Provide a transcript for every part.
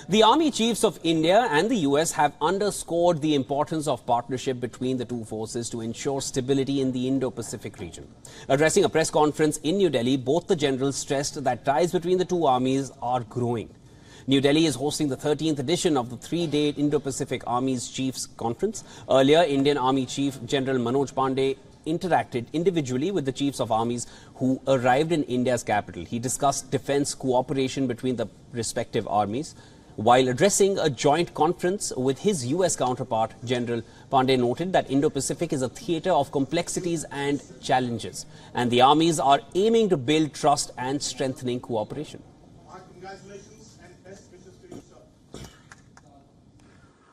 The Army Chiefs of India and the US have underscored the importance of partnership between the two forces to ensure stability in the Indo-Pacific region. Addressing a press conference in New Delhi, both the generals stressed that ties between the two armies are growing. New Delhi is hosting the 13th edition of the three-day Indo-Pacific Army Chiefs Conference. Earlier, Indian Army Chief General Manoj Pandey interacted individually with the chiefs of armies who arrived in India's capital. He discussed defense cooperation between the respective armies. While addressing a joint conference with his US counterpart, General Pandey noted that Indo-Pacific is a theatre of complexities and challenges, and the armies are aiming to build trust and strengthening cooperation. Congratulations and best wishes to you, sir.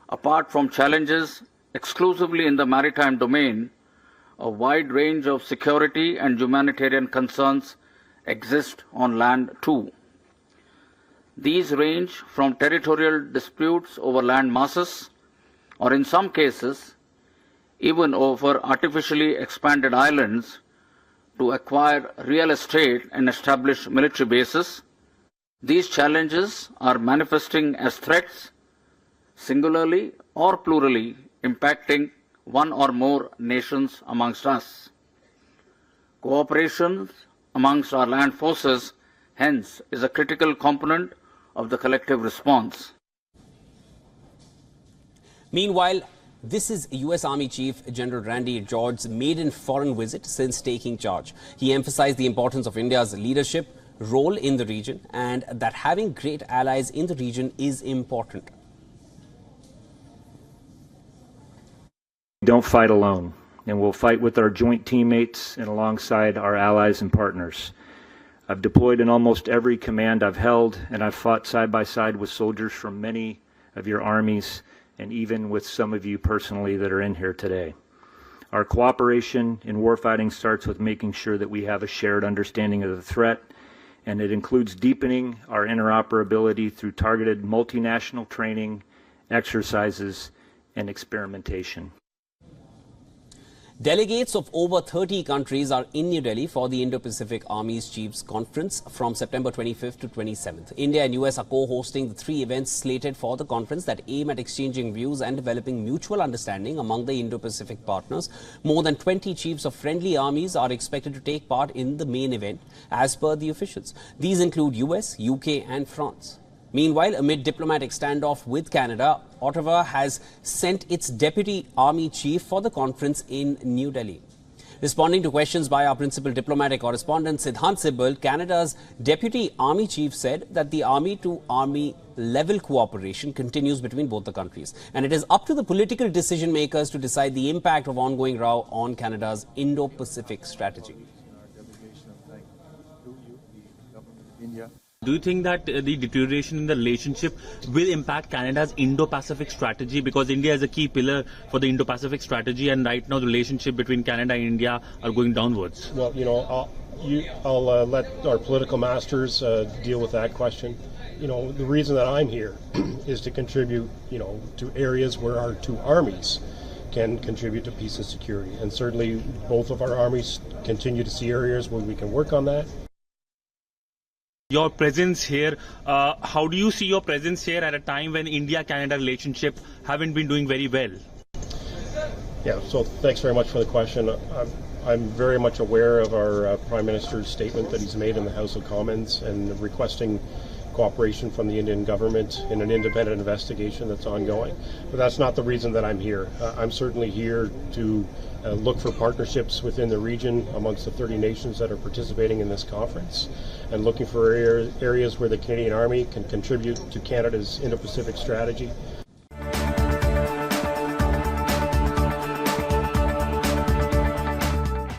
Apart from challenges exclusively in the maritime domain, a wide range of security and humanitarian concerns exist on land too. These range from territorial disputes over land masses, or in some cases, even over artificially expanded islands, to acquire real estate and establish military bases. These challenges are manifesting as threats, singularly or plurally, impacting one or more nations amongst us. Cooperation amongst our land forces, hence, is a critical component of the collective response. Meanwhile, this is US Army Chief General Randy George's maiden foreign visit since taking charge. He emphasized the importance of India's leadership role in the region and that having great allies in the region is important. We don't fight alone, and we'll fight with our joint teammates and alongside our allies and partners. I've deployed in almost every command I've held, and I've fought side by side with soldiers from many of your armies, and even with some of you personally that are in here today. Our cooperation in warfighting starts with making sure that we have a shared understanding of the threat, and it includes deepening our interoperability through targeted multinational training, exercises, and experimentation. Delegates of over 30 countries are in New Delhi for the Indo-Pacific Army Chiefs Conference from September 25th to 27th. India and US are co-hosting the three events slated for the conference that aim at exchanging views and developing mutual understanding among the Indo-Pacific partners. More than 20 chiefs of friendly armies are expected to take part in the main event, as per the officials. These include US, UK and France. Meanwhile, amid diplomatic standoff with Canada, Ottawa has sent its deputy army chief for the conference in New Delhi. Responding to questions by our principal diplomatic correspondent Siddhant Sibal, Canada's deputy army chief said that the army-to-army level cooperation continues between both the countries, and it is up to the political decision makers to decide the impact of ongoing row on Canada's Indo-Pacific strategy. Do you think that the deterioration in the relationship will impact Canada's Indo-Pacific strategy? Because India is a key pillar for the Indo-Pacific strategy, and right now the relationship between Canada and India are going downwards. Well, I'll let our political masters deal with that question. The reason that I'm here is to contribute, to areas where our two armies can contribute to peace and security. And certainly both of our armies continue to see areas where we can work on that. Your presence here, how do you see your presence here at a time when India-Canada relationship haven't been doing very well? Yeah, so thanks very much for the question. I'm very much aware of our Prime Minister's statement that he's made in the House of Commons and requesting cooperation from the Indian government in an independent investigation that's ongoing. But that's not the reason that I'm here. I'm certainly here to look for partnerships within the region amongst the 30 nations that are participating in this conference, and looking for areas where the Canadian Army can contribute to Canada's Indo-Pacific strategy.